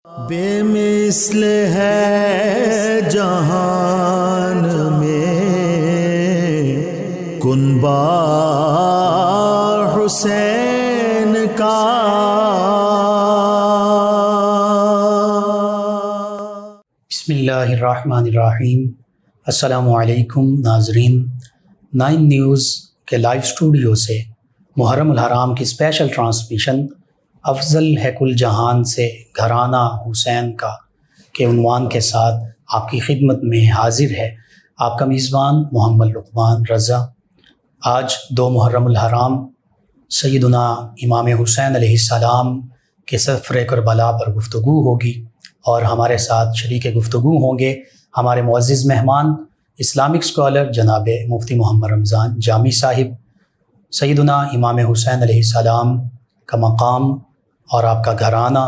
بے مثل ہے جہان میں کنبہ حسین کا، بسم اللہ الرحمن الرحیم۔ السلام علیکم ناظرین، 9 نیوز کے لائیو اسٹوڈیو سے محرم الحرام کی اسپیشل ٹرانسمیشن افضل ہے کل جہان سے گھرانہ حسین کا کے عنوان کے ساتھ آپ کی خدمت میں حاضر ہے آپ کا میزبان محمد لقمان رضا۔ آج 2 محرم الحرام سیدنا امام حسین علیہ السلام کے سفر کربلا پر گفتگو ہوگی، اور ہمارے ساتھ شریک گفتگو ہوں گے ہمارے معزز مہمان اسلامک اسکالر جناب مفتی محمد رمضان جامی صاحب۔ سیدنا امام حسین علیہ السلام کا مقام اور آپ کا گھرانہ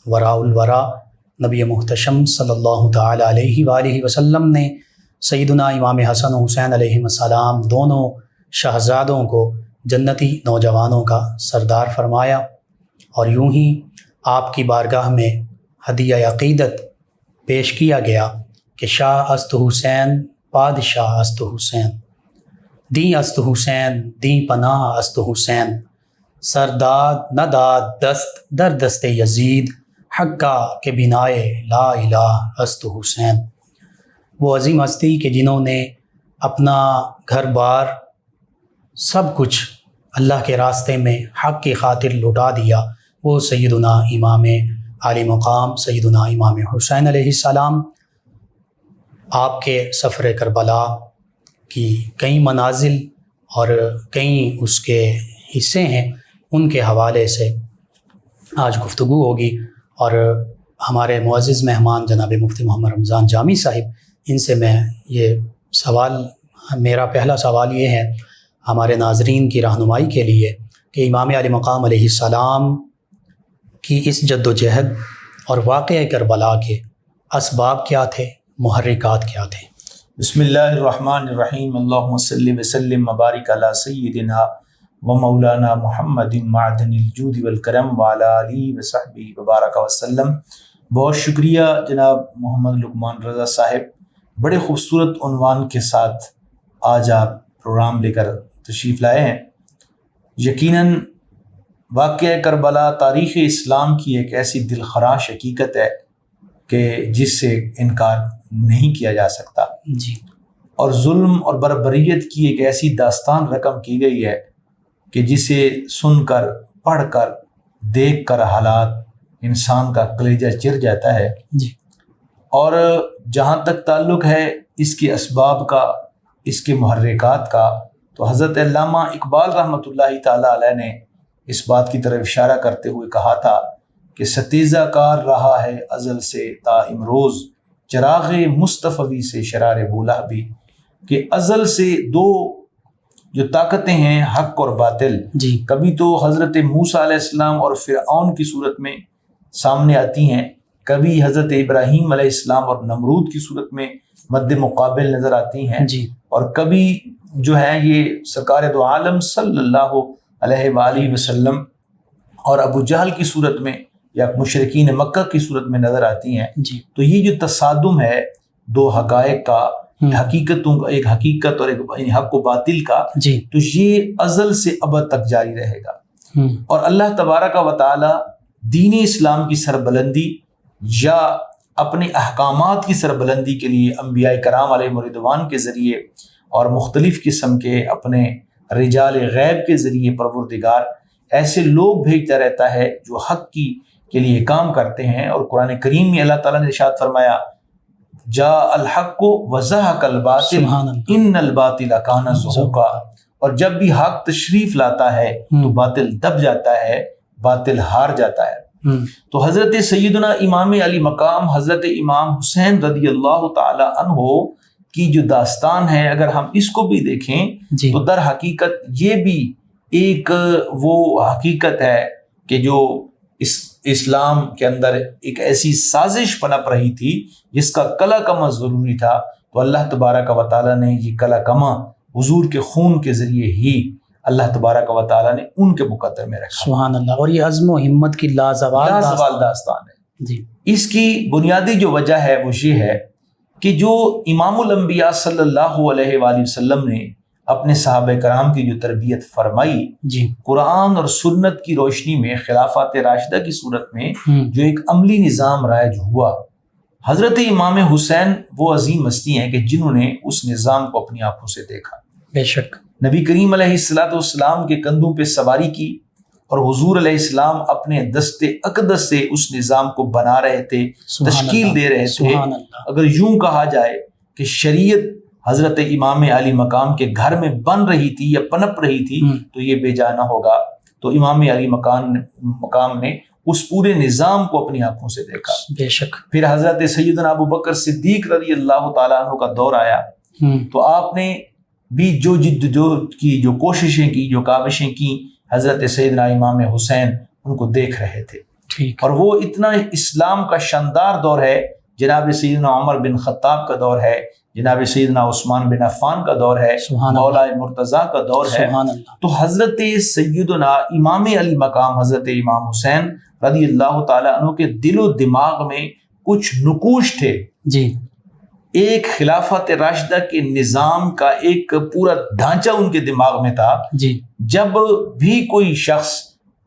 وراء الورا، نبی محتشم صلی اللہ تعالی علیہ وآلہ وسلم نے سیدنا امام حسن و حسین علیہ السلام دونوں شہزادوں کو جنتی نوجوانوں کا سردار فرمایا، اور یوں ہی آپ کی بارگاہ میں ہدیہ عقیدت پیش کیا گیا کہ شاہ است حسین پادشاہ است حسین، دیں است حسین دیں پناہ است حسین، سرداد نہ داد دست در دست یزید، حقہ کے بنائے لا الہ است حسین۔ وہ عظیم ہستی کہ جنہوں نے اپنا گھر بار سب کچھ اللہ کے راستے میں حق کی خاطر لٹا دیا، وہ سیدنا امام عالی مقام سیدنا امام حسین علیہ السلام۔ آپ کے سفر کربلا کی کئی منازل اور کئی اس کے حصے ہیں، ان کے حوالے سے آج گفتگو ہوگی، اور ہمارے معزز مہمان جناب مفتی محمد رمضان جامی صاحب، ان سے میں یہ سوال، میرا پہلا سوال یہ ہے ہمارے ناظرین کی رہنمائی کے لیے کہ امام علی مقام علیہ السلام کی اس جد و جہد اور واقعہ کربلا کے اسباب کیا تھے، محرکات کیا تھے؟ بسم اللہ الرحمن الرحیم، اللہم صلی وسلم مبارک علی سیدنا و مولانا محمد معدن الجود والکرم وعلی آلہ وصحبہ وبارک وسلم۔ بہت شکریہ جناب محمد لقمان رضا صاحب، بڑے خوبصورت عنوان کے ساتھ آج آپ پروگرام لے کر تشریف لائے ہیں۔ یقیناً واقعہ کربلا تاریخ اسلام کی ایک ایسی دلخراش حقیقت ہے کہ جس سے انکار نہیں کیا جا سکتا، جی، اور اور ظلم اور بربریت کی ایک ایسی داستان رقم کی گئی ہے کہ جسے سن کر، پڑھ کر، دیکھ کر حالات انسان کا کلیجہ چر جاتا ہے۔ جی، اور جہاں تک تعلق ہے اس کے اسباب کا، اس کے محرکات کا، تو حضرت علامہ اقبال رحمۃ اللہ تعالیٰ علیہ نے اس بات کی طرف اشارہ کرتے ہوئے کہا تھا کہ ستیزہ کار رہا ہے ازل سے تا امروز، چراغ مصطفی سے شرار بولا بھی، کہ ازل سے 2 جو طاقتیں ہیں، حق اور باطل، جی، کبھی تو حضرت موسیٰ علیہ السلام اور فرعون کی صورت میں سامنے آتی ہیں، کبھی حضرت ابراہیم علیہ السلام اور نمرود کی صورت میں مد مقابل نظر آتی ہیں، جی، اور کبھی جو ہے یہ سرکار دو عالم صلی اللہ علیہ وآلہ وسلم اور ابو جہل کی صورت میں یا مشرکین مکہ کی صورت میں نظر آتی ہیں۔ جی، تو یہ جو تصادم ہے 2 حقائق کا، حقیقتوں کا، ایک حقیقت اور ایک حق و باطل کا، جی، تو یہ ازل سے ابد تک جاری رہے گا۔ اور اللہ تبارک و تعالی دین اسلام کی سربلندی یا اپنے احکامات کی سربلندی کے لیے انبیاء کرام علیہ رضوان کے ذریعے اور مختلف قسم کے اپنے رجال غیب کے ذریعے پروردگار ایسے لوگ بھیجتا رہتا ہے جو حق کے لیے کام کرتے ہیں۔ اور قرآن کریم میں اللہ تعالیٰ نے ارشاد فرمایا، جاء الحق وزہق الباطل ان الباطل کان زہوقا، اور جب بھی حق تشریف لاتا ہے تو باطل دب جاتا ہے، باطل ہار جاتا ہے۔ تو حضرت سیدنا امام علی مقام حضرت امام حسین رضی اللہ تعالی عنہ کی جو داستان ہے، اگر ہم اس کو بھی دیکھیں تو در حقیقت یہ بھی ایک وہ حقیقت ہے کہ جو اسلام کے اندر ایک ایسی سازش پنپ رہی تھی جس کا کلا کما ضروری تھا، تو اللہ تبارک و تعالیٰ نے یہ کلا کما حضور کے خون کے ذریعے ہی اللہ تبارک و تعالیٰ نے ان کے مقدر میں رکھا۔ سبحان اللہ، اور یہ عزم و ہمت کی لازوال داستان ہے۔ جی اس کی بنیادی جو وجہ ہے وہ یہ ہے کہ جو امام الانبیاء صلی اللہ علیہ وآلہ وسلم نے اپنے صحابہ کرام کی جو تربیت فرمائی، جی قرآن اور سنت کی روشنی میں خلافت راشدہ کی صورت میں جو ایک عملی نظام رائج ہوا، حضرت امام حسین وہ عظیم ہستی ہیں کہ جنہوں نے اس نظام کو اپنی آنکھوں سے دیکھا۔ بے شک نبی کریم علیہ السلام کے کندھوں پہ سواری کی اور حضور علیہ السلام اپنے دست اقدس سے اس نظام کو بنا رہے تھے، تشکیل دے رہے تھے۔ سبحان اللہ۔ اگر یوں کہا جائے کہ شریعت حضرت امام علی مقام کے گھر میں بن رہی تھی یا پنپ رہی تھی تو یہ بے جا نہ ہوگا۔ تو امام علی مقام نے اس پورے نظام کو اپنی آنکھوں سے دیکھا۔ بے شک۔ پھر حضرت سیدنا ابو بکر صدیق رضی اللہ تعالیٰ عنہ کا دور آیا تو آپ نے بھی جو جدوجہد کی، جو کوششیں کی، جو کاوشیں کی، حضرت سیدنا امام حسین ان کو دیکھ رہے تھے۔ ٹھیک۔ اور وہ اتنا اسلام کا شاندار دور ہے، جناب سیدنا عمر بن خطاب کا دور ہے، جناب سیدنا عثمان بن عفان کا دور ہے، مولا مرتضیٰ کا دور ہے۔ تو حضرت سیدنا امام علی مقام حضرت امام حسین رضی اللہ تعالیٰ عنہ کے دل و دماغ میں کچھ نقوش تھے، جی ایک خلافت راشدہ کے نظام کا ایک پورا ڈھانچہ ان کے دماغ میں تھا۔ جی جب بھی کوئی شخص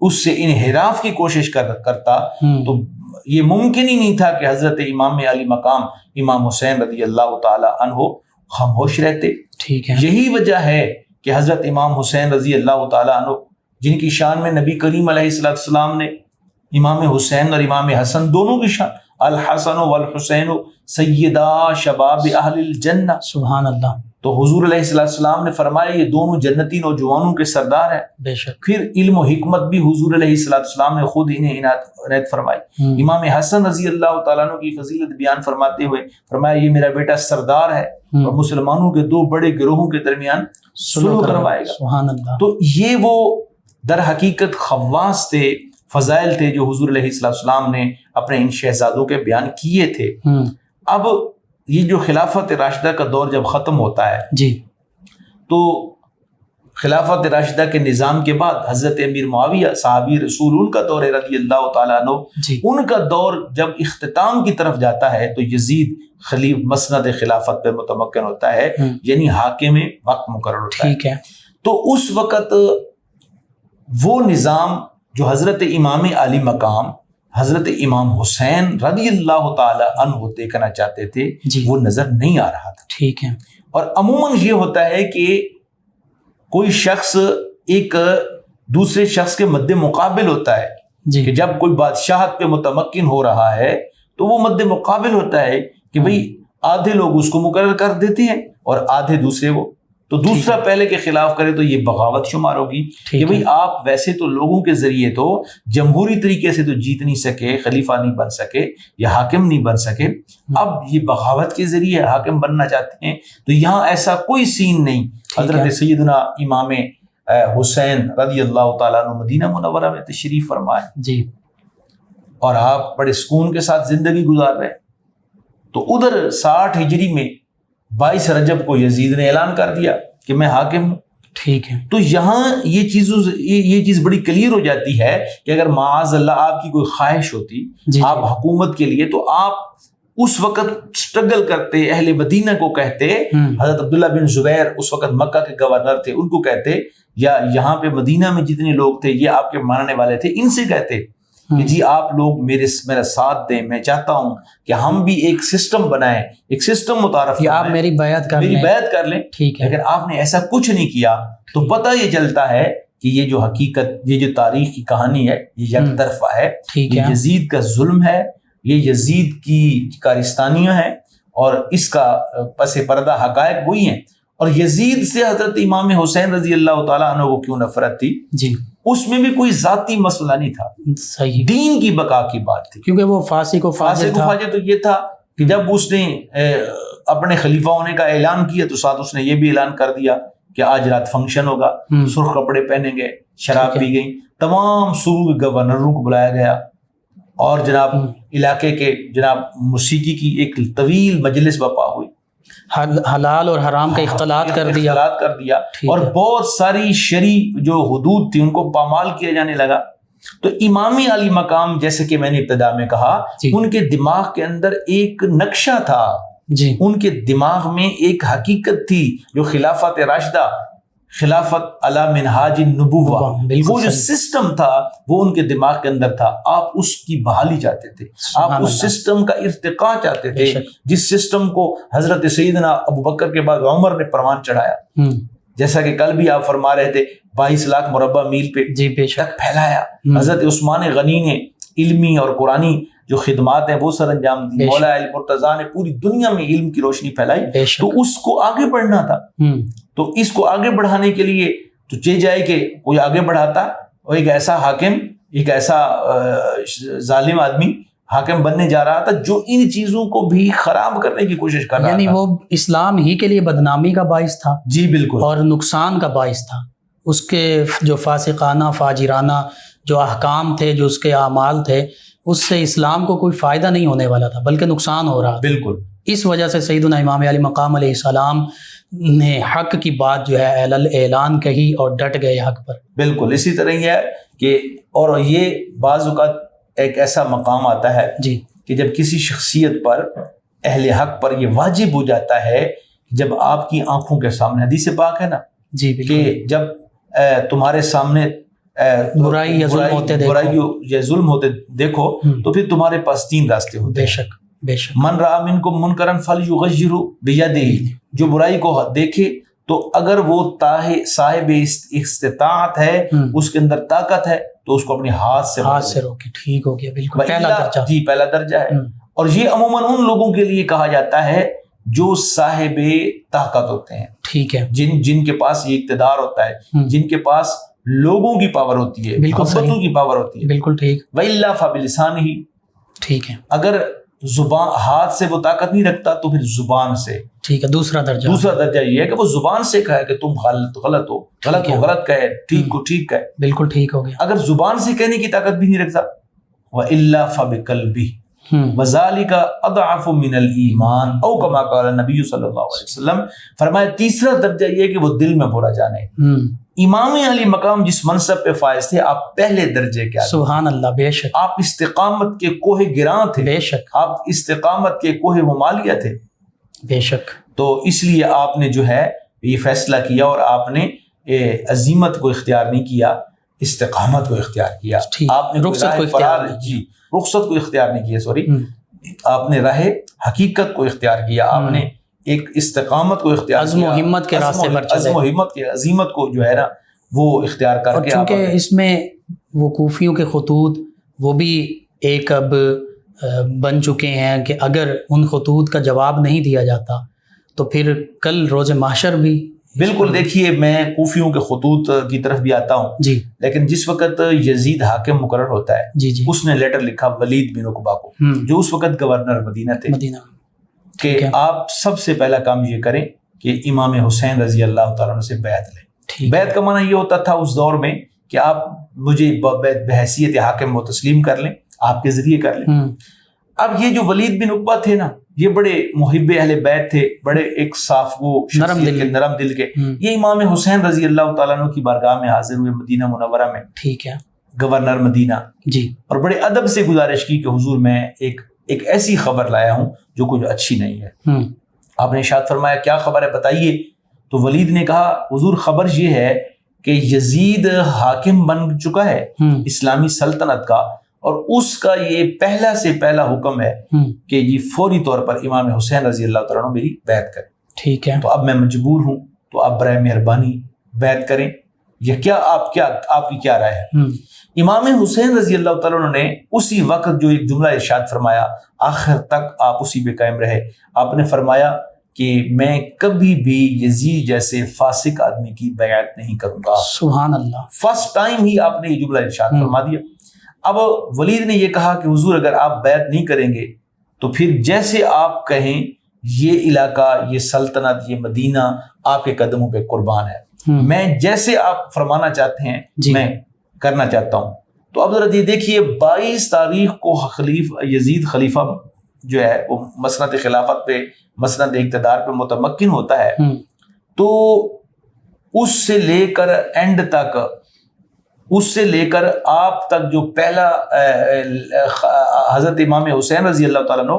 اس سے انحراف کی کوشش کرتا تو یہ ممکن ہی نہیں تھا کہ حضرت امام علی مقام امام حسین رضی اللہ تعالی عنہ خاموش رہتے۔ ٹھیک ہے۔ یہی وجہ ہے کہ حضرت امام حسین رضی اللہ تعالی عنہ، جن کی شان میں نبی کریم علیہ السلام نے امام حسین اور امام حسن دونوں کی شان، الحسن والحسین سیدہ شباب اہل الجنہ، سبحان اللہ، تو حضور علیہ السلام نے فرمایا یہ دونوں جنتی نوجوانوں کے سردار ہیں۔ بے شک۔ پھر علم و حکمت بھی حضور علیہ السلام نے خود انہیں عنایت فرمائی۔ امام حسن رضی اللہ تعالیٰ عنہ کی فضیلت بیان فرماتے ہوئے فرمایا یہ میرا بیٹا سردار ہے اور مسلمانوں کے دو بڑے گروہوں کے درمیان صلح کروائے گا۔ سبحان اللہ۔ تو یہ وہ در حقیقت خواص تھے، فضائل تھے جو حضور علیہ السلام نے اپنے ان شہزادوں کے بیان کیے تھے۔ اب یہ جو خلافت راشدہ کا دور جب ختم ہوتا ہے جی تو خلافت راشدہ کے نظام کے بعد حضرت امیر معاویہ صحابی رسول، ان کا دور ہے رضی اللہ تعالیٰ عنہ، ان کا دور جب اختتام کی طرف جاتا ہے تو یزید خلیف مسند خلافت پہ متمکن ہوتا ہے، یعنی حاکم وقت مقرر ہوتا ہے۔ ٹھیک ہے۔ تو اس وقت وہ نظام جو حضرت امام علی مقام حضرت امام حسین رضی اللہ تعالی عنہ دیکھنا چاہتے تھے وہ نظر نہیں آ رہا تھا۔ ٹھیک ہے۔ اور عموماً یہ ہوتا ہے کہ کوئی شخص ایک دوسرے شخص کے مد مقابل ہوتا ہے کہ جب کوئی بادشاہت پہ متمکن ہو رہا ہے تو وہ مد مقابل ہوتا ہے کہ بھئی آدھے لوگ اس کو مقرر کر دیتے ہیں اور آدھے دوسرے وہ، تو دوسرا پہلے کے خلاف کرے تو یہ بغاوت شمار ہوگی کہ بھئی آپ ویسے تو لوگوں کے ذریعے تو جمہوری طریقے سے تو جیت نہیں سکے، خلیفہ نہیں بن سکے یا حاکم نہیں بن سکے، اب یہ بغاوت کے ذریعے حاکم بننا چاہتے ہیں۔ تو یہاں ایسا کوئی سین نہیں۔ حضرت سیدنا امام حسین رضی اللہ تعالیٰ عنہ مدینہ منورہ میں تشریف فرمائے جی، اور آپ بڑے سکون کے ساتھ زندگی گزار رہے، تو ادھر 60 ہجری میں 22 رجب کو یزید نے اعلان کر دیا کہ میں حاکم ہوں۔ ٹھیک ہے۔ تو یہاں یہ چیز بڑی کلیئر ہو جاتی ہے کہ اگر معاذ اللہ آپ کی کوئی خواہش ہوتی آپ حکومت کے لیے تو آپ اس وقت سٹرگل کرتے، اہل مدینہ کو کہتے، حضرت عبداللہ بن زبیر اس وقت مکہ کے گورنر تھے، ان کو کہتے، یا یہاں پہ مدینہ میں جتنے لوگ تھے یہ آپ کے ماننے والے تھے، ان سے کہتے کہ جی آپ لوگ میرا ساتھ دیں، میں چاہتا ہوں کہ ہم بھی ایک سسٹم بنائیں، ایک سسٹم متعارف کریں، آپ میری بیعت کر لیں۔ ٹھیک ہے۔ لیکن آپ نے ایسا کچھ نہیں کیا، تو پتہ یہ چلتا ہے کہ یہ جو حقیقت، یہ جو تاریخ کی کہانی ہے یہ یک طرفہ ہے، یہ یزید کا ظلم ہے، یہ یزید کی کارستانیاں ہیں اور اس کا پس پردہ حقائق وہی ہیں۔ اور یزید سے حضرت امام حسین رضی اللہ تعالیٰ عنہ کو کیوں نفرت تھی؟ جی، اس میں بھی کوئی ذاتی مسئلہ نہیں تھا، صحیح، دین کی بقا کی بات تھی، کیونکہ وہ فاسق و فاجر تو یہ تھا کہ جب اس نے اپنے خلیفہ ہونے کا اعلان کیا تو ساتھ اس نے یہ بھی اعلان کر دیا کہ آج رات فنکشن ہوگا، سرخ کپڑے پہنے گئے، شراب پی گئی، تمام صوبوں کے گورنروں کو بلایا گیا اور جناب علاقے کے جناب موسیقی کی ایک طویل مجلس برپا ہوئی، حلال اور حرام کا اختلاط کر دیا اور بہت ساری شرعی جو حدود تھی ان کو پامال کیا جانے لگا۔ تو امامی علی مقام جیسے کہ میں نے ابتدا میں کہا جی ان کے دماغ کے اندر ایک نقشہ تھا، جی ان کے دماغ میں ایک حقیقت تھی جو خلافت راشدہ، خلافت علی منہاج النبوہ، بالکل وہ جو صحیح۔ سسٹم تھا وہ ان کے دماغ کے اندر تھا۔ آپ اس کی بحالی چاہتے تھے، سبحان آپ اس اللہ۔ سسٹم کا ارتقاء چاہتے بے تھے، شک۔ جس سسٹم کو حضرت سیدنا ابوبکر کے بعد عمر نے پروان چڑھایا، جیسا کہ کل بھی آپ فرما رہے تھے 22 لاکھ مربع میل پہ جی بے شک۔ تک پھیلایا۔ حضرت عثمان غنی نے علمی اور قرآنی جو خدمات ہیں وہ سر انجام دی، بے شک۔ مولا علی مرتضیٰ نے پوری دنیا میں علم کی روشنی پھیلائی، بے شک۔ تو اس کو آگے بڑھنا تھا۔ تو اس کو آگے بڑھانے کے لیے تو چاہیے جائے کہ کوئی آگے بڑھاتا، اور ایک ایسا حاکم، ایک ایسا ظالم آدمی حاکم بننے جا رہا تھا جو ان چیزوں کو بھی خراب کرنے کی کوشش کر رہا یعنی تھا۔ وہ اسلام ہی کے لیے بدنامی کا باعث تھا جی بالکل، اور نقصان کا باعث تھا۔ اس کے جو فاسقانہ فاجرانہ جو احکام تھے، جو اس کے اعمال تھے، اس سے اسلام کو کوئی فائدہ نہیں ہونے والا تھا بلکہ نقصان ہو رہا تھا۔ بالکل اس وجہ سے سیدنا امام علی مقام علیہ السلام نے حق کی بات جو ہے اعلان کہی اور ڈٹ گئے حق پر۔ بالکل اسی طرح یہ ہے کہ، اور یہ بعض اوقات ایک ایسا مقام آتا ہے جی کہ جب کسی شخصیت پر، اہل حق پر یہ واجب ہو جاتا ہے، جب آپ کی آنکھوں کے سامنے، حدیث پاک ہے نا جی بالکل، کہ جب تمہارے سامنے برائی یا ظلم ہوتے دیکھو، برائی یا ظلم ہوتے دیکھو تو پھر تمہارے پاس 3 راستے ہوتے بے ہیں۔ شک بے شک۔ من رأى منکم منکرا فلیغیرہ بیدہ، جو برائی کو دیکھے تو اگر وہ صاحب استطاعت ہے، اس کے اندر طاقت ہے، تو اس کو اپنے ہاتھ سے روکے۔ ٹھیک ہو گیا، بالکل پہلا درجہ۔ جی پہلا درجہ ہے۔ اور یہ عموماً ان لوگوں کے لیے کہا جاتا ہے جو صاحب طاقت ہوتے ہیں، ٹھیک ہے، جن کے پاس یہ اقتدار ہوتا ہے، جن کے پاس لوگوں کی پاور ہوتی ہے، بالکل صحیح، محبتوں کی پاور ہوتی ہے۔ بالکل ٹھیک، وَإِلَّا فَبِلِسَانِهِ، ٹھیک ہے، اگر زبان، ہاتھ سے وہ طاقت نہیں رکھتا تو پھر زبان سے۔ ٹھیک ہے، دوسرا درجہ۔ دوسرا درجہ یہ ہے کہ وہ زبان سے کہے کہ تم غلط ہو، غلط ہو غلط کہے، ٹھیک کو ٹھیک کہے۔ بالکل ٹھیک ہو گیا۔ اگر زبان سے کہنے کی طاقت بھی نہیں رکھتا، وَإِلَّا فَبِقَلْبِهِ وَذَلِكَ أَضْعَفُ مِنَ الْإِيمَانِ، او کما قال النبی صلی اللہ علیہ وسلم، فرمایا تیسرا درجہ یہ ہے کہ وہ دل میں برا جانے۔ امام علی مقام جس منصب پہ فائز تھے، آپ پہلے درجے کے آدمی، سبحان اللہ، بے شک آپ استقامت کے کوہ گراں تھے، بے شک آپ استقامت کے کوہ ممالیہ تھے۔ بے شک۔ تو اس لیے آپ نے جو ہے یہ فیصلہ کیا، اور آپ نے عزیمت کو اختیار نہیں کیا، استقامت کو اختیار کیا۔ ٹھیک، آپ نے رخصت کو اختیار نہیں کیا۔ جی رخصت کو اختیار نہیں کیا، سوری، آپ نے راہ حقیقت کو اختیار کیا، آپ نے ایک استقامت کو اختیار کیا، عزم و ہمت کے راستے پر چلے، عزم و ہمت کے، عزیمت کو جو ہے نا وہ اختیار کر اور کے۔ چونکہ اس میں وہ کوفیوں کے خطوط وہ بھی ایک اب بن چکے ہیں کہ اگر ان خطوط کا جواب نہیں دیا جاتا تو پھر کل روز محشر بھی۔ بالکل، دیکھیے میں کوفیوں کے خطوط کی طرف بھی آتا ہوں، جی، لیکن جس وقت یزید حاکم مقرر ہوتا ہے، جی جی، اس نے لیٹر لکھا ولید بن عقبہ کو، جو اس وقت گورنر مدینہ تھے، مدینہ، کہ آپ سب سے پہلا کام یہ کریں کہ امام حسین رضی اللہ تعالیٰ عنہ سے بیعت لیں۔ ٹھیک، بیعت کا معنی یہ ہوتا تھا اس دور میں کہ آپ مجھے بحیثیت حاکم و تسلیم کر لیں، آپ کے ذریعے کر لیں۔ اب یہ جو ولید بن عقبہ تھے نا، یہ بڑے محب اہل بیت تھے، بڑے ایک صاف وہ نرم دل کے، یہ امام حسین رضی اللہ تعالیٰ عنہ کی بارگاہ میں حاضر ہوئے مدینہ منورہ میں، ٹھیک ہے، گورنر مدینہ، جی، اور بڑے ادب سے گزارش کی کہ حضور میں ایک ایسی خبر لایا ہوں جو کچھ اچھی نہیں ہے۔ آپ نے ارشاد فرمایا کیا خبر ہے بتائیے؟ تو ولید نے کہا حضور خبر یہ ہے کہ یزید حاکم بن چکا ہے اسلامی سلطنت کا، اور اس کا یہ پہلا سے پہلا حکم ہے کہ یہ فوری طور پر امام حسین رضی اللہ تعالیٰ عنہ میری بیعت کریں۔ ٹھیک ہے، تو اب میں مجبور ہوں، تو آپ برائے مہربانی بیعت کریں، یا آپ کی کیا رائے ہے؟ امام حسین رضی اللہ تعالیٰ عنہ نے اسی وقت جو ایک جملہ ارشاد فرمایا، آخر تک آپ اسی پہ قائم رہے۔ آپ نے فرمایا کہ میں کبھی بھی یزید جیسے فاسق آدمی کی بیعت نہیں کروں گا۔ سبحان اللہ، فرسٹ ٹائم ہی آپ نے یہ جملہ ارشاد فرما دیا۔ اب ولید نے یہ کہا کہ حضور اگر آپ بیعت نہیں کریں گے تو پھر جیسے آپ کہیں یہ علاقہ، یہ سلطنت، یہ مدینہ آپ کے قدموں پہ قربان ہے، میں جیسے آپ فرمانا چاہتے ہیں میں کرنا چاہتا ہوں۔ تو اب ذرا یہ دیکھیے 22 تاریخ کو یزید خلیفہ جو ہے وہ مسند خلافت پہ، مسند اقتدار پہ متمکن ہوتا ہے، تو اس سے لے کر اینڈ تک اس سے لے کر آپ تک جو پہلا حضرت امام حسین رضی اللہ تعالیٰ عنہ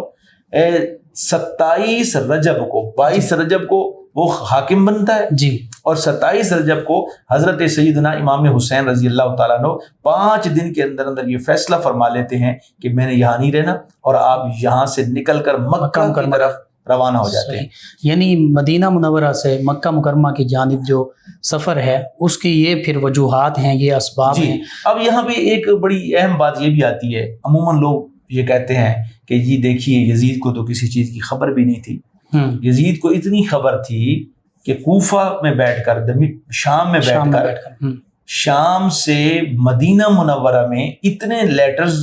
27 رجب کو 22 رجب کو وہ حاکم بنتا ہے جی، اور 27 رجب کو حضرت سیدنا امام حسین رضی اللہ تعالیٰ عنہ 5 دن کے اندر اندر یہ فیصلہ فرما لیتے ہیں کہ میں نے یہاں نہیں رہنا، اور آپ یہاں سے نکل کر مکہ کی طرف روانہ ہو جاتے ہیں. یعنی مدینہ منورہ سے مکہ مکرمہ کی جانب جو سفر ہے اس کی یہ پھر وجوہات ہیں، یہ اسباب جی. ہیں. اب یہاں پہ ایک بڑی اہم بات یہ بھی آتی ہے، عموماً لوگ یہ کہتے ہیں کہ جی دیکھیے یزید کو تو کسی چیز کی خبر بھی نہیں تھی. یزید کو اتنی خبر تھی کہ کوفہ میں بیٹھ کر شام میں بیٹھ کر شام سے مدینہ منورہ میں اتنے لیٹرز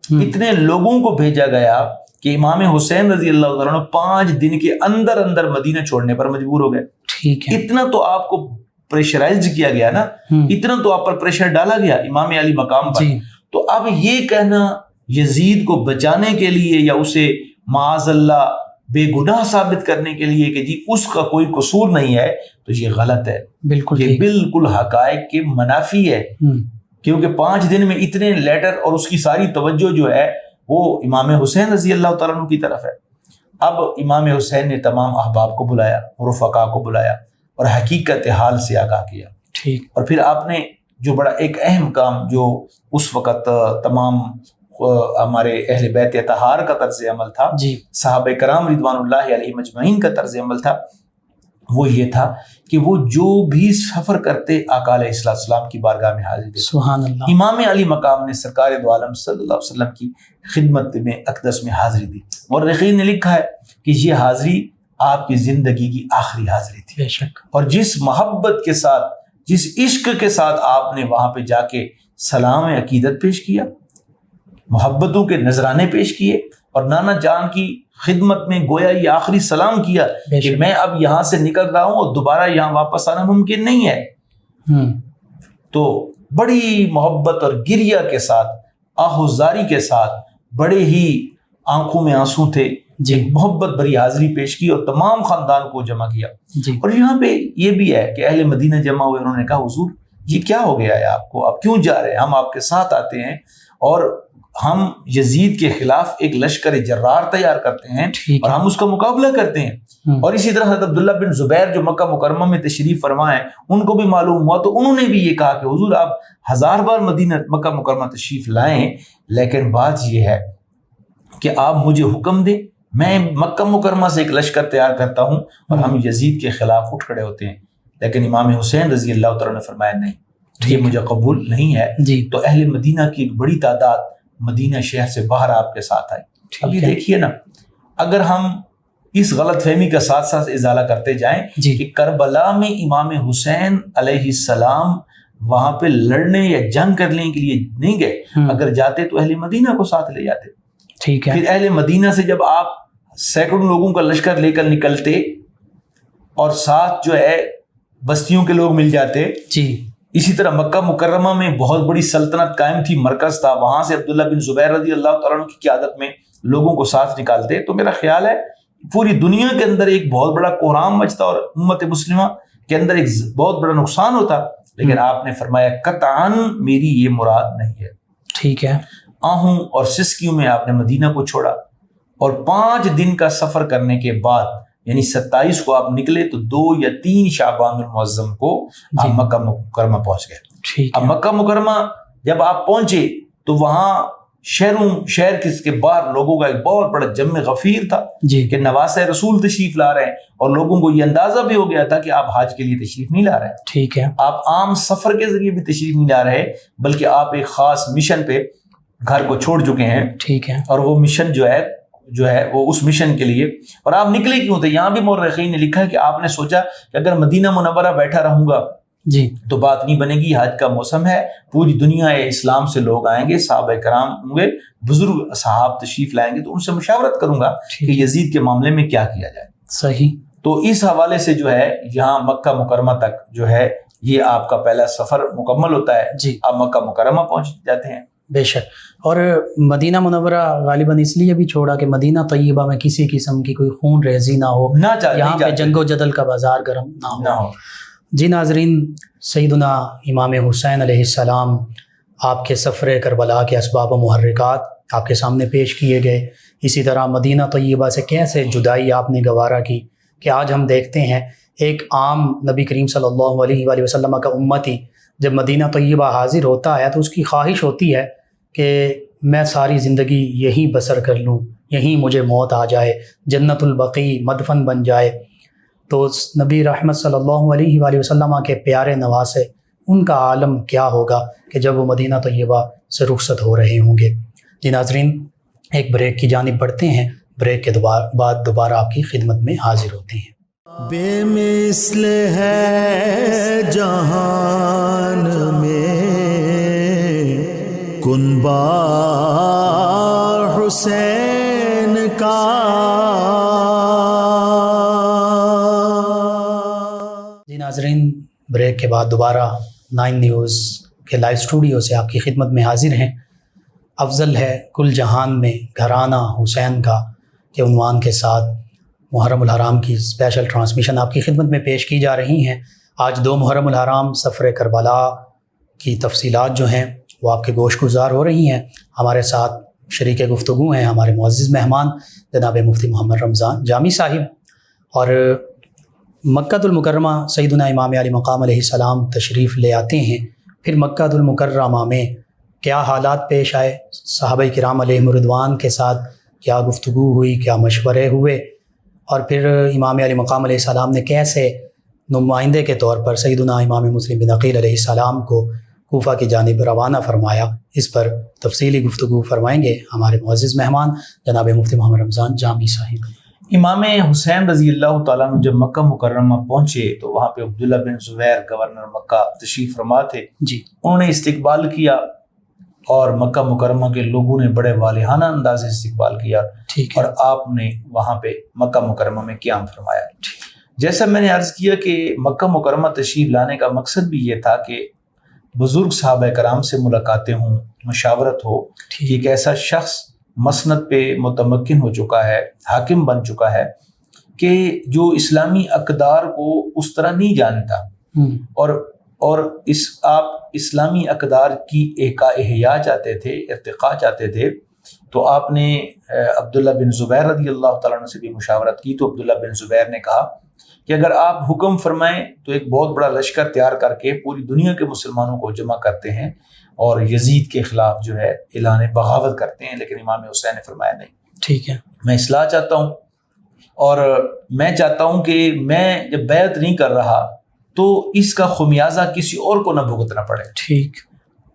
اتنے لوگوں کو بھیجا گیا کہ امام حسین رضی اللہ عنہ 5 دن کے اندر اندر مدینہ چھوڑنے پر مجبور ہو گئے. ٹھیک ہے، اتنا تو آپ کو پریشرائز کیا گیا نا، اتنا تو آپ پر پریشر ڈالا گیا امام علی مقام پر. تو اب یہ کہنا یزید کو بچانے کے لیے یا اسے معاذ اللہ بے گناہ ثابت کرنے کے لیے کہ جی اس کا کوئی قصور نہیں ہے، تو یہ غلط ہے. بالکل یہ بالکل حقائق کے منافی ہے، کیونکہ 5 دن میں اتنے لیٹر اور اس کی ساری توجہ جو ہے وہ امام حسین رضی اللہ تعالیٰ عنہ کی طرف ہے. اب امام حسین نے تمام احباب کو بلایا، رفقا کو بلایا اور حقیقت حال سے آگاہ کیا. ٹھیک. اور پھر آپ نے جو بڑا ایک اہم کام جو اس وقت تمام ہمارے اہل بیت اطہار کا طرز عمل تھا، جی، صحابہ کرام رضوان اللہ علیہ مجمعین کا طرز عمل تھا، وہ یہ تھا کہ وہ جو بھی سفر کرتے آقا علیہ السلام کی بارگاہ میں حاضر تھے. سبحان اللہ. امام علی مقام نے سرکار دو عالم صلی اللہ علیہ وسلم کی خدمت میں اقدس میں حاضری دی. مورخین نے لکھا ہے کہ یہ حاضری آپ کی زندگی کی آخری حاضری تھی. بے شک. اور جس محبت کے ساتھ، جس عشق کے ساتھ آپ نے وہاں پہ جا کے سلام عقیدت پیش کیا، محبتوں کے نذرانے پیش کیے، اور نانا جان کی خدمت میں گویا یہ آخری سلام کیا کہ میں اب یہاں سے نکل رہا ہوں اور دوبارہ یہاں واپس آنا ممکن نہیں ہے. تو بڑی محبت اور گریہ کے ساتھ، آہوزاری کے ساتھ، بڑے ہی آنکھوں میں آنسو تھے، محبت بڑی حاضری پیش کی اور تمام خاندان کو جمع کیا. اور یہاں پہ یہ بھی ہے کہ اہل مدینہ جمع ہوئے، انہوں نے کہا حضور یہ کیا ہو گیا ہے آپ کو، آپ کیوں جا رہے ہیں؟ ہم آپ کے ساتھ آتے ہیں اور ہم یزید کے خلاف ایک لشکر جرار تیار کرتے ہیں اور ہم اس کا مقابلہ کرتے ہیں. اور اسی طرح حضرت عبداللہ بن زبیر جو مکہ مکرمہ میں تشریف فرما ہے، ان کو بھی معلوم ہوا، تو انہوں نے بھی یہ کہا کہ حضور آپ 1000 بار مکہ مکرمہ تشریف لائیں، لیکن بات یہ ہے کہ آپ مجھے حکم دیں، میں مکہ مکرمہ سے ایک لشکر تیار کرتا ہوں اور ہم یزید کے خلاف اٹھ کھڑے ہوتے ہیں. لیکن امام حسین رضی اللہ تعالیٰ نے فرمایا نہیں، یہ مجھے قبول نہیں ہے. تو اہل مدینہ کی ایک بڑی تعداد مدینہ شہر سے باہر آپ کے ساتھ آئی. اب یہ دیکھیے نا، اگر ہم اس غلط فہمی کا ساتھ ساتھ ازالہ کرتے جائیں کہ کربلا میں امام حسین علیہ السلام وہاں پہ لڑنے یا جنگ کرنے کے لیے نہیں گئے، اگر جاتے تو اہل مدینہ کو ساتھ لے جاتے. ٹھیک ہے. پھر اہل مدینہ سے جب آپ سینکڑوں لوگوں کا لشکر لے کر نکلتے اور ساتھ جو ہے بستیوں کے لوگ مل جاتے. جی. اسی طرح مکہ مکرمہ میں بہت بڑی سلطنت قائم تھی، مرکز تھا، وہاں سے عبداللہ بن زبیر رضی اللہ تعالیٰ عنہ کی قیادت میں لوگوں کو ساتھ نکالتے، تو میرا خیال ہے پوری دنیا کے اندر ایک بہت بڑا کوہرام مچتا اور امت مسلمہ کے اندر ایک بہت بڑا نقصان ہوتا. لیکن آپ نے فرمایا قطعاً میری یہ مراد نہیں ہے. ٹھیک ہے. آہوں اور سسکیوں میں آپ نے مدینہ کو چھوڑا اور 5 دن کا سفر کرنے کے بعد یعنی 27 کو آپ نکلے تو 2 یا 3 شعبان المعظم کو آپ مکہ مکرمہ پہنچ گئے. اب مکہ مکرمہ جب آپ پہنچے تو وہاں شہر کے باہر لوگوں کا ایک بہت بڑا جمع غفیر تھا کہ نواسہ رسول تشریف لا رہے ہیں، اور لوگوں کو یہ اندازہ بھی ہو گیا تھا کہ آپ حج کے لیے تشریف نہیں لا رہے. ٹھیک ہے. آپ عام سفر کے ذریعے بھی تشریف نہیں لا رہے، بلکہ آپ ایک خاص مشن پہ گھر کو چھوڑ چکے ہیں. ٹھیک ہے. اور وہ مشن جو ہے وہ اس مشن کے لیے. اور آپ نکلے کیوں تھے؟ یہاں بھی مورخین نے لکھا ہے کہ آپ نے سوچا کہ اگر مدینہ منورہ بیٹھا رہوں گا تو بات نہیں بنے گی، حج کا موسم ہے، پوری دنیا اسلام سے لوگ آئیں گے، صحابہ کرام ہوں گے، بزرگ صحاب تشریف لائیں گے، تو ان سے مشاورت کروں گا کہ یزید کے معاملے میں کیا کیا جائے. صحیح. تو اس حوالے سے جو ہے یہاں مکہ مکرمہ تک جو ہے یہ آپ کا پہلا سفر مکمل ہوتا ہے. آپ مکہ مکرمہ پہنچ جاتے ہیں. بے شک. اور مدینہ منورہ غالباً اس لیے بھی چھوڑا کہ مدینہ طیبہ میں کسی قسم کی کوئی خون ریزی نہ ہو، یہاں پہ جنگ و جدل کا بازار گرم نہ ہو. جی ناظرین، سیدنا امام حسین علیہ السلام آپ کے سفر کربلا کے اسباب و محرکات آپ کے سامنے پیش کیے گئے. اسی طرح مدینہ طیبہ سے کیسے جدائی آپ نے گوارا کی کہ آج ہم دیکھتے ہیں ایک عام نبی کریم صلی اللہ علیہ وآلہ وسلم کا امتی جب مدینہ طیبہ حاضر ہوتا ہے تو اس کی خواہش ہوتی ہے کہ میں ساری زندگی یہیں بسر کر لوں، یہیں مجھے موت آ جائے، جنت البقیع مدفن بن جائے. تو نبی رحمت صلی اللہ علیہ وآلہ وسلم کے پیارے نواسے ان کا عالم کیا ہوگا کہ جب وہ مدینہ طیبہ سے رخصت ہو رہے ہوں گے. جی ناظرین، ایک بریک کی جانب بڑھتے ہیں، بریک کے بعد دوبارہ آپ کی خدمت میں حاضر ہوتے ہیں. بے مثل ہے جہان میں کنبہ حسین کا. جی ناظرین، بریک کے بعد دوبارہ 9 نیوز کے لائیو اسٹوڈیو سے آپ کی خدمت میں حاضر ہیں. افضل ہے کل جہان میں گھرانہ حسین کا کے عنوان کے ساتھ محرم الحرام کی اسپیشل ٹرانسمیشن آپ کی خدمت میں پیش کی جا رہی ہیں. آج 2 محرم الحرام سفر کربلا کی تفصیلات جو ہیں وہ آپ کے گوش گزار ہو رہی ہیں. ہمارے ساتھ شریک گفتگو ہیں ہمارے معزز مہمان جناب مفتی محمد رمضان جامی صاحب، اور مکہ المکرمہ سیدنا امام علی مقام علیہ السلام تشریف لے آتے ہیں. پھر مکہ المکرمہ میں کیا حالات پیش آئے، صحابہ کرام علیہم رضوان کے ساتھ کیا گفتگو ہوئی، کیا مشورے ہوئے، اور پھر امام علی مقام علیہ السلام نے کیسے نمائندے کے طور پر سیدنا امام مسلم بن عقیل علیہ السلام کو کوفہ کی جانب روانہ فرمایا. اس پر تفصیلی گفتگو فرمائیں گے ہمارے معزز مہمان جناب مفتی محمد رمضان جامی صاحب. امام حسین رضی اللہ تعالیٰ عنہ جب مکہ مکرمہ پہنچے تو وہاں پہ عبداللہ بن زبیر گورنر مکہ تشریف فرما تھے. جی، انہوں نے استقبال کیا اور مکہ مکرمہ کے لوگوں نے بڑے والہانہ انداز سے استقبال کیا، ٹھیک ہے. اور آپ نے وہاں پہ مکہ مکرمہ میں قیام فرمایا. جیسا میں نے عرض کیا کہ مکہ مکرمہ تشریف لانے کا مقصد بھی یہ تھا کہ بزرگ صحابہ کرام سے ملاقاتیں ہوں، مشاورت ہو کہ ایک ایسا شخص مسند پہ متمکن ہو چکا ہے، حاکم بن چکا ہے کہ جو اسلامی اقدار کو اس طرح نہیں جانتا، اور آپ اسلامی اقدار کی احیاء چاہتے تھے، ارتقاء چاہتے تھے. تو آپ نے عبداللہ بن زبیر رضی اللہ تعالیٰ عنہ سے بھی مشاورت کی. تو عبداللہ بن زبیر نے کہا کہ اگر آپ حکم فرمائیں تو ایک بہت بڑا لشکر تیار کر کے پوری دنیا کے مسلمانوں کو جمع کرتے ہیں اور یزید کے خلاف جو ہے اعلان بغاوت کرتے ہیں. لیکن امام حسین نے فرمایا نہیں، ٹھیک ہے، میں اصلاح چاہتا ہوں، اور میں چاہتا ہوں کہ میں جب بیعت نہیں کر رہا تو اس کا خمیازہ کسی اور کو نہ بھگتنا پڑے. ٹھیک.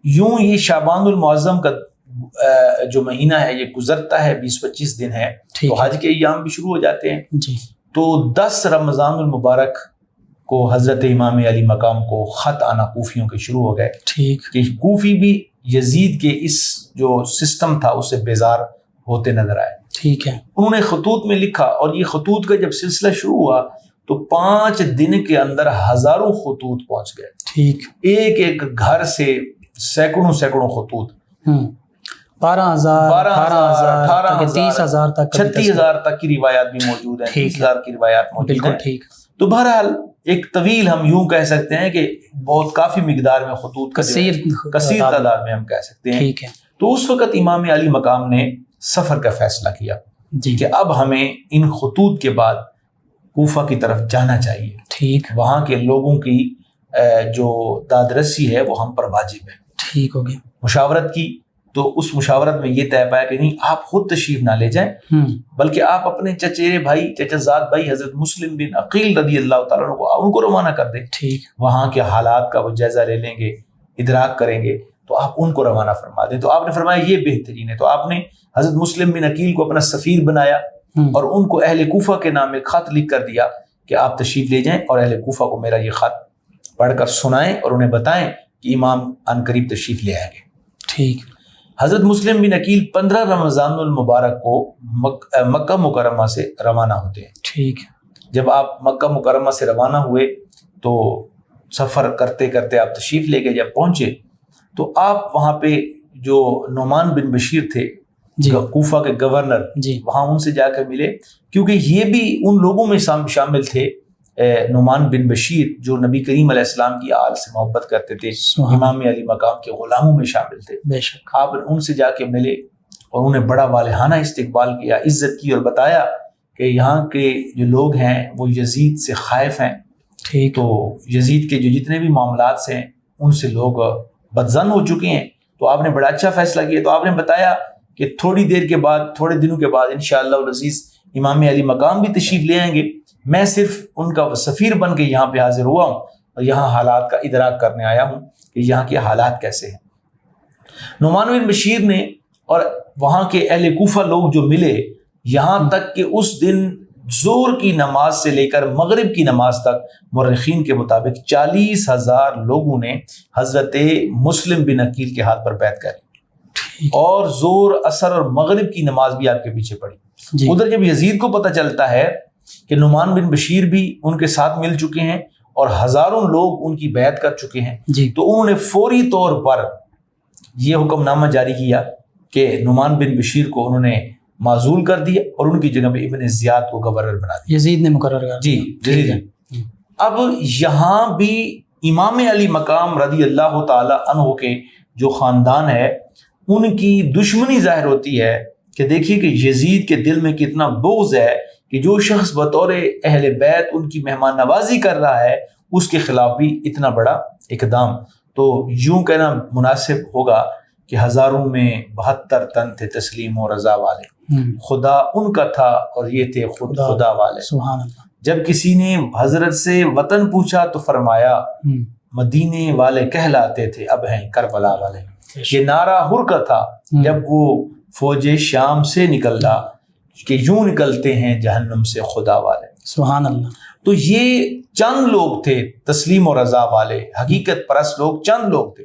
یوں یہ شعبان المعظم کا جو مہینہ ہے یہ گزرتا ہے، 20-25 دن ہے، تو حج کے ایام بھی شروع ہو جاتے ہیں. جی. تو 10 رمضان المبارک کو حضرت امام علی مقام کو خط آنا کوفیوں کے شروع ہو گئے. ٹھیک. کہ کوفی بھی یزید کے اس جو سسٹم تھا اس سے بیزار ہوتے نظر آئے. ٹھیک ہے. انہوں نے خطوط میں لکھا، اور یہ خطوط کا جب سلسلہ شروع ہوا تو 5 دن کے اندر ہزاروں خطوط پہنچ گئے. ٹھیک. ایک ایک گھر سے سینکڑوں خطوط، 12,000 18,000 30,000 تک 36,000 تک کی روایات بھی موجود ہیں، 30,000 کی روایات موجود ہیں. بالکل ٹھیک. تو بہرحال ایک طویل، ہم یوں کہہ سکتے ہیں کہ بہت کافی مقدار میں خطوط، کثیر تعداد میں ہم کہہ سکتے ہیں. ٹھیک ہے. تو اس وقت امام علی مقام نے سفر کا فیصلہ کیا جی کہ اب ہمیں ان خطوط کے بعد کوفہ کی طرف جانا چاہیے. ٹھیک. وہاں کے لوگوں کی جو دادرسی ہے وہ ہم پر واجب ہے. ٹھیک ہو گیا. مشاورت کی تو اس مشاورت میں یہ طے پایا کہ نہیں، آپ خود تشریف نہ لے جائیں، بلکہ آپ اپنے چچیرے بھائی، چچا زاد بھائی حضرت مسلم بن عقیل رضی اللہ تعالیٰ عنہ کو ان کو روانہ کر دیں. ٹھیک. وہاں کے حالات کا وہ جائزہ لے لیں گے، ادراک کریں گے، تو آپ ان کو روانہ فرما دیں. تو آپ نے فرمایا یہ بہترین ہے. تو آپ نے حضرت مسلم بن عقیل کو اپنا سفیر بنایا اور ان کو اہل کوفہ کے نام ایک خط لکھ کر دیا کہ آپ تشریف لے جائیں اور اہل کوفہ کو میرا یہ خط پڑھ کر سنائیں اور انہیں بتائیں کہ امام عنقریب تشریف لے آئیں گے. ٹھیک. حضرت مسلم بن عقیل 15 رمضان المبارک کو مکہ مکرمہ سے روانہ ہوتے ہیں. ٹھیک. جب آپ مکہ مکرمہ سے روانہ ہوئے تو سفر کرتے کرتے آپ تشریف لے کے جب پہنچے تو آپ وہاں پہ جو نعمان بن بشیر تھے کوفہ کے گورنر، وہاں ان سے جا کر ملے، کیونکہ یہ بھی ان لوگوں میں شامل تھے نعمان بن بشیر جو نبی کریم علیہ السلام کی آل سے محبت کرتے تھے، امام علی مقام کے غلاموں میں شامل تھے، بے شک آپ ان سے جا کے ملے اور انہیں بڑا والہانہ استقبال کیا، عزت کی، اور بتایا کہ یہاں کے جو لوگ ہیں وہ یزید سے خائف ہیں، ٹھیک تو یزید کے جو جتنے بھی معاملات سے ہیں ان سے لوگ بدظن ہو چکے ہیں، تو آپ نے بڑا اچھا فیصلہ کیا۔ تو آپ نے بتایا کہ تھوڑی دیر کے بعد، تھوڑے دنوں کے بعد انشاءاللہ العزیز امام علی مقام بھی تشریف لے آئیں گے، میں صرف ان کا سفیر بن کے یہاں پہ حاضر ہوا ہوں اور یہاں حالات کا ادراک کرنے آیا ہوں کہ یہاں کے حالات کیسے ہیں۔ نعمان بن بشیر نے اور وہاں کے اہل کوفہ لوگ جو ملے، یہاں تک کہ اس دن ظہر کی نماز سے لے کر مغرب کی نماز تک مورخین کے مطابق 40,000 لوگوں نے حضرت مسلم بن عقیل کے ہاتھ پر بیعت کری، اور ظہر، عصر اور مغرب کی نماز بھی آپ کے پیچھے پڑی۔ ادھر جب یزید کو پتہ چلتا ہے کہ نعمان بن بشیر بھی ان کے ساتھ مل چکے ہیں اور ہزاروں لوگ ان کی بیعت کر چکے ہیں، تو انہوں نے فوری طور پر یہ حکم نامہ جاری کیا کہ نعمان بن بشیر کو انہوں نے معزول کر دیا اور ان کی جگہ میں ابن زیاد کو گورنر بنا دیا، یزید نے مقرر کر دیا۔ جی۔ اب یہاں بھی امام علی مقام رضی اللہ تعالی عنہ کے جو خاندان ہے ان کی دشمنی ظاہر ہوتی ہے کہ دیکھیے کہ یزید کے دل میں کتنا بغض ہے کہ جو شخص بطور اہل بیت ان کی مہمان نوازی کر رہا ہے اس کے خلاف بھی اتنا بڑا اقدام۔ تو یوں کہنا مناسب ہوگا کہ ہزاروں میں 72 تن تھے تسلیم و رضا والے، خدا ان کا تھا اور یہ تھے خود خدا والے۔ سبحان اللہ۔ جب کسی نے حضرت سے وطن پوچھا تو فرمایا مدینے والے کہلاتے تھے، اب ہیں کربلا والے۔ یہ نعرہ ہر کا تھا جب وہ فوج شام سے نکلا کہ یوں نکلتے ہیں جہنم سے خدا والے۔ سبحان اللہ۔ تو یہ چند لوگ تھے تسلیم و رضا والے، حقیقت پرست لوگ چند لوگ تھے۔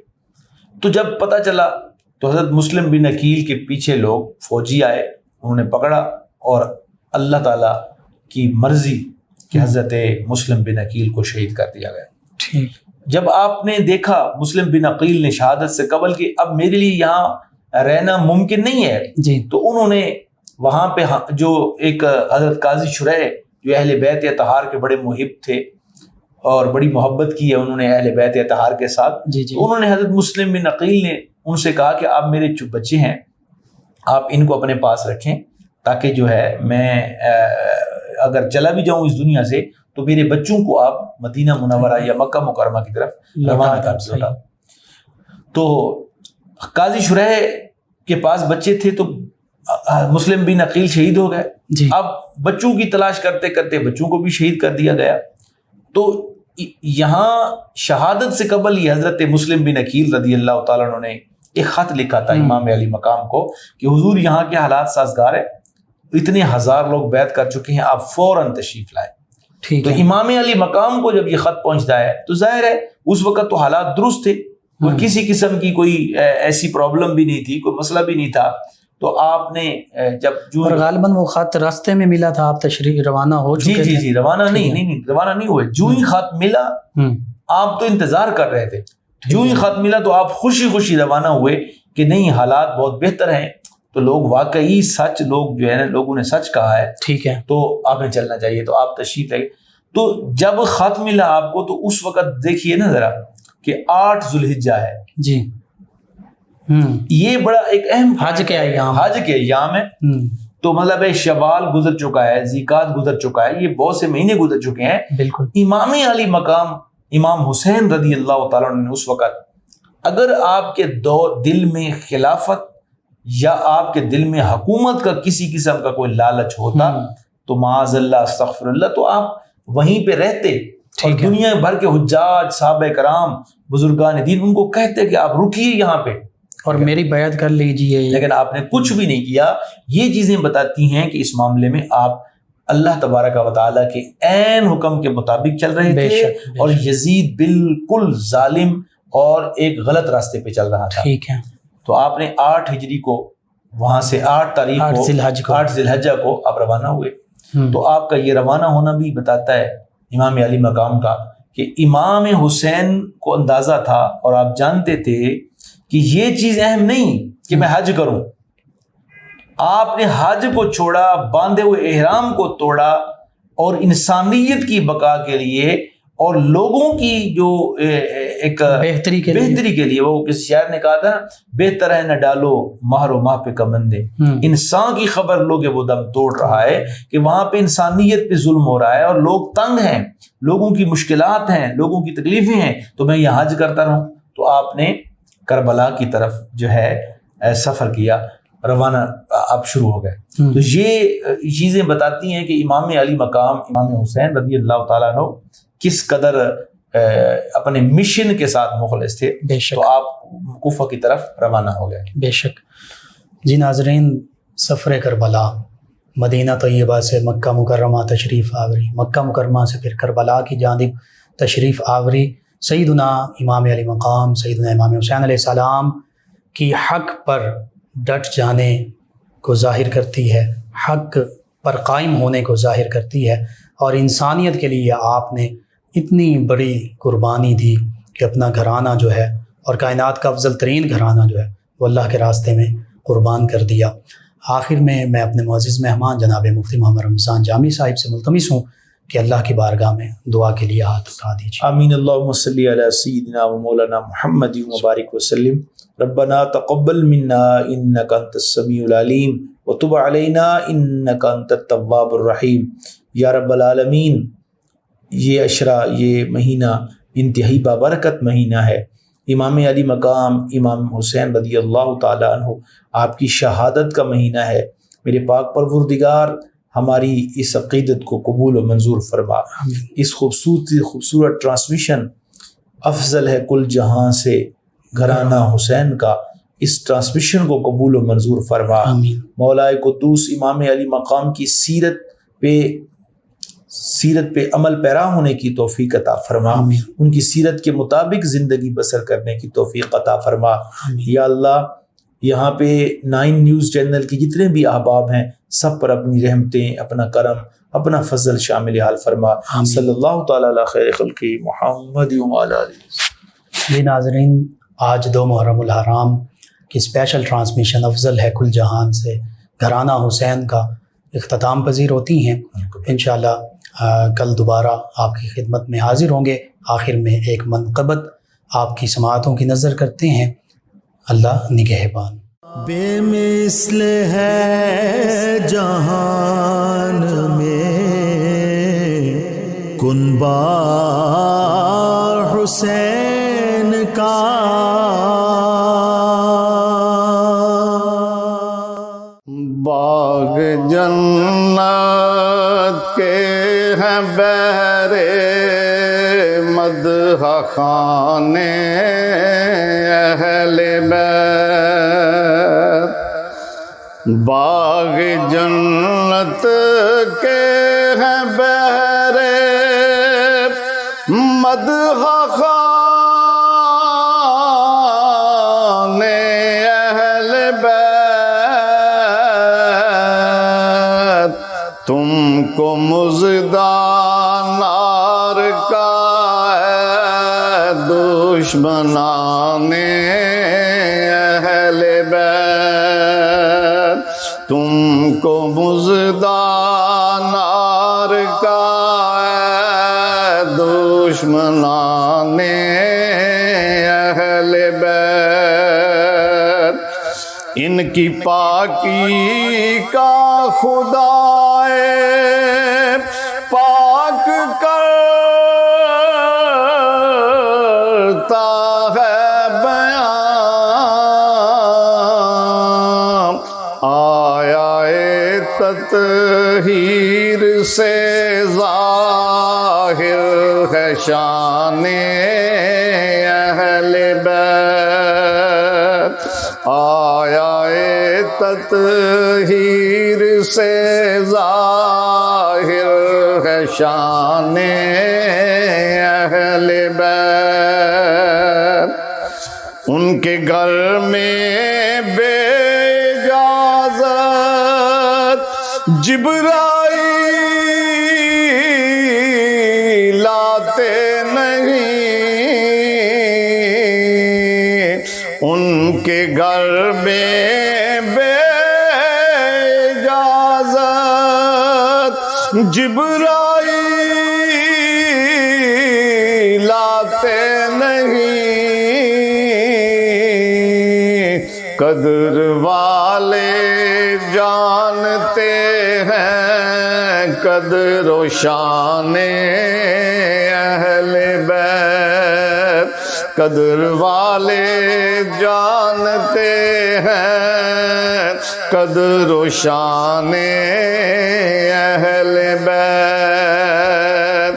تو جب پتہ چلا تو حضرت مسلم بن عقیل کے پیچھے لوگ فوجی آئے، انہوں نے پکڑا اور اللہ تعالیٰ کی مرضی کہ حضرت مسلم بن عقیل کو شہید کر دیا گیا۔ ٹھیک۔ جب آپ نے دیکھا مسلم بن عقیل نے شہادت سے قبل کہ اب میرے لیے یہاں رہنا ممکن نہیں ہے، جی، تو انہوں نے وہاں پہ جو ایک حضرت قاضی شریح جو اہل بیت اطہار کے بڑے محب تھے اور بڑی محبت کی ہے انہوں نے اہل بیت اطہار کے ساتھ، جی، تو انہوں نے حضرت مسلم بن عقیل نے ان سے کہا کہ آپ میرے بچے ہیں، آپ ان کو اپنے پاس رکھیں تاکہ جو ہے میں اگر چلا بھی جاؤں اس دنیا سے تو میرے بچوں کو آپ مدینہ منورہ یا مکہ مکرمہ کی طرف روانہ کر دو۔ تو قاضی شریح کے پاس بچے تھے تو مسلم بن عقیل شہید ہو گئے۔ اب بچوں کی تلاش کرتے کرتے بچوں کو بھی شہید کر دیا گیا۔ تو یہاں شہادت سے قبل یہ حضرت مسلم بن عقیل رضی اللہ تعالیٰ عنہ نے ایک خط لکھا تھا امام علی مقام کو کہ حضور یہاں کے حالات سازگار ہے، اتنے ہزار لوگ بیعت کر چکے ہیں، آپ فوراً تشریف لائے۔ تو امام علی مقام کو جب یہ خط پہنچتا ہے تو ظاہر ہے اس وقت تو حالات درست تھے، کوئی کسی قسم کی کوئی ایسی پرابلم بھی نہیں تھی، کوئی مسئلہ بھی نہیں تھا۔ تو آپ نے جب جو غالباً وہ خط راستے میں ملا تھا، آپ تشریف روانہ ہو چکے تھے؟ جی روانہ نہیں روانہ نہیں ہوئے، جو ہی خط ملا آپ تو انتظار کر رہے تھے، جو ہی خط ملا تو آپ خوشی خوشی روانہ ہوئے کہ نہیں حالات بہت بہتر ہیں، تو لوگ واقعی سچ، لوگ جو ہے نا لوگوں نے سچ کہا ہے، ٹھیک ہے، تو آپ نے چلنا چاہیے، تو آپ تشریف لائے۔ تو جب خط ملا آپ کو تو اس وقت دیکھیے نا ذرا کہ 8 ذوالحجہ ہے، جی، یہ بڑا ایک اہم حج کے ایام ہے، تو مطلب شوال گزر چکا ہے، ذیقعد گزر چکا ہے، یہ بہت سے مہینے گزر چکے ہیں۔ بالکل۔ امام علی مقام امام حسین رضی اللہ تعالیٰ عنہ نے اس وقت اگر آپ کے دل میں خلافت یا آپ کے دل میں حکومت کا کسی قسم کا کوئی لالچ ہوتا تو معاذ اللہ استغفر اللہ، تو آپ وہیں پہ رہتے اور دنیا بھر کے حجاج صحابہ کرام بزرگان دین ان کو کہتے کہ آپ رکیے یہاں پہ اور میری بیعت کر لیجئے، لیکن آپ نے کچھ بھی نہیں کیا۔ یہ چیزیں بتاتی ہیں کہ اس معاملے میں آپ اللہ تبارک و تعالیٰ کے عین حکم کے مطابق چل رہے تھے، اور یزید بالکل ظالم اور ایک غلط راستے پہ چل رہا تھا۔ ٹھیک ہے۔ تو آپ نے 8 ہجری کو وہاں سے 8 تاریخ کو 8 ذی الحجہ کو آپ روانہ ہوئے۔ تو آپ کا یہ روانہ ہونا بھی بتاتا ہے امام علی مقام کا کہ امام حسین کو اندازہ تھا اور آپ جانتے تھے کہ یہ چیز اہم نہیں کہ میں حج کروں، آپ نے حج کو چھوڑا، باندھے ہوئے احرام کو توڑا، اور انسانیت کی بقا کے لیے اور لوگوں کی جو ایک بہتری کے لیے وہ کسی شاعر نے کہا تھا نا، بہتر ہے نہ ڈالو مہر و ماہ پہ کمندے، انسان کی خبر لو کہ وہ دم توڑ رہا ہے کہ وہاں پہ انسانیت پہ ظلم ہو رہا ہے اور لوگ تنگ ہیں، لوگوں کی مشکلات ہیں، لوگوں کی تکلیفیں ہیں، تو میں یہ حج کرتا رہوں۔ تو آپ نے کربلا کی طرف جو ہے سفر کیا، روانہ آپ شروع ہو گئے۔ تو یہ چیزیں بتاتی ہیں کہ امام علی مقام امام حسین رضی اللہ تعالیٰ عنہ کس قدر اپنے مشن کے ساتھ مخلص تھے۔ تو آپ کوفہ کی طرف روانہ ہو گئے۔ بے شک۔ جی ناظرین، سفر کربلا، مدینہ طیبہ سے مکہ مکرمہ تشریف آوری، مکہ مکرمہ سے پھر کربلا کی جانب تشریف آوری، سیدنا امام علی مقام سیدنا امام حسین علیہ السلام کی حق پر ڈٹ جانے کو ظاہر کرتی ہے، حق پر قائم ہونے کو ظاہر کرتی ہے، اور انسانیت کے لیے آپ نے اتنی بڑی قربانی دی کہ اپنا گھرانہ جو ہے اور کائنات کا افضل ترین گھرانہ جو ہے وہ اللہ کے راستے میں قربان کر دیا۔ آخر میں اپنے معزز مہمان جناب مفتی محمد رمضان جامی صاحب سے ملتمس ہوں کہ اللہ کی بارگاہ میں دعا کے لیے ہاتھ اٹھا دیجیے۔ آمین۔ اللہم صلی علی سیدنا و مولانا محمد مبارک وسلم۔ ربنا تقبل منا انک انت السمیع العلیم وتب علینا انک انت التواب الرحیم۔ یا رب العالمین، یہ عشرہ، یہ مہینہ انتہائی بابرکت مہینہ ہے۔ امام علی مقام امام حسین رضی اللہ تعالیٰ عنہ آپ کی شہادت کا مہینہ ہے۔ میرے پاک پروردگار ہماری اس عقیدت کو قبول و منظور فرما۔ اس خوبصورت ٹرانسمیشن افضل ہے کل جہاں سے گھرانہ حسین کا، اس ٹرانسمیشن کو قبول و منظور فرما۔ مولا قدوس امام علی مقام کی سیرت پہ عمل پیرا ہونے کی توفیق عطا فرما، ان کی سیرت کے مطابق زندگی بسر کرنے کی توفیق عطا فرما۔ یا اللہ، یہاں پہ 9 نیوز چینل کی جتنے بھی احباب ہیں سب پر اپنی رحمتیں، اپنا کرم، اپنا فضل شامل حال فرما۔ صلی اللہ تعالیٰ علی خیر خلقہ محمد وعلی آلہ۔ جی ناظرین، آج 2 محرم الحرام کی اسپیشل ٹرانسمیشن افضل ہے کل جہان سے گھرانہ حسین کا اختتام پذیر ہوتی ہیں۔ انشاءاللہ کل دوبارہ آپ کی خدمت میں حاضر ہوں گے۔ آخر میں ایک منقبت آپ کی سماعتوں کی نظر کرتے ہیں۔ اللہ نگہبان۔ بے مثل ہے جہان میں کنبہ حسین کا، باغ جنت کے ہیں بہرے مدح خانے اہل بیت، باغ جنت کے ہیں بہرے مدح خانے اہل بیت، تم کو مژدہ نار کا ہے دشمنان اہل بیت، تم کو مژدہ نار کا ہے دشمنان اہل بیت، ان کی پاکی کا خدا پاک کرتا ہے بیان، آیا تطہیر سے ظاہر ہے شان اہل بیت، آیا تطہیر سے ظاہر ہے شان اہل بیت، ان کے گھر میں بے اجازت جبرائیل آتے نہیں، ان کے گھر میں بے اجازت جبرائیل آتے نہیں، قدر والے جانتے ہیں قدر و شان اہل بیت، قدر والے جانتے ہیں قدر و شان اہل بیت۔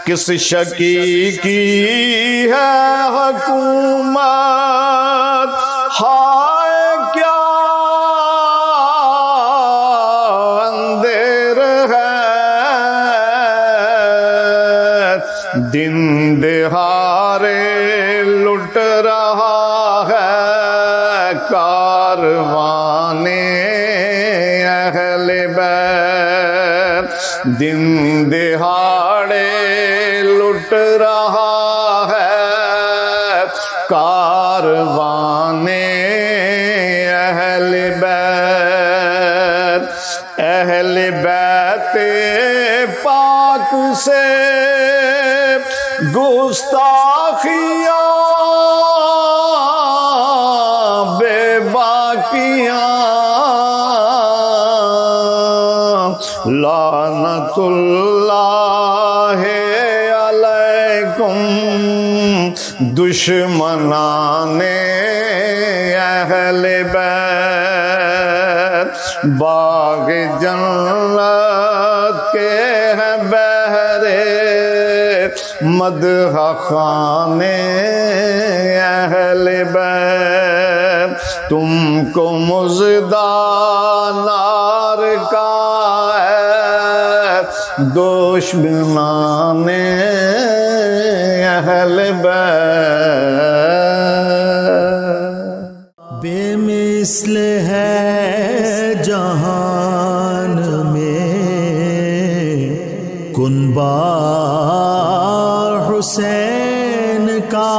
کس شکی کی ہے حکومت، ہائے کیا اندھیر ہے، دن دہاڑے لٹ رہا ہے کاروان اہل بیت، دن دہاڑے لٹ رہا ہے کاروان اہل بیت۔ اہل بیت پاک سے گستاخیاں بے باکیاں، لعنت اللہ علیکم دشمنان اہل بیت، باغ جنت کے ہیں بہرے مدح خان اہل بیت، تم کو مژدہ نار کا ہے دشمنان اہل بیت۔ بے مثل ہے جہان میں کنبہ حسین کا،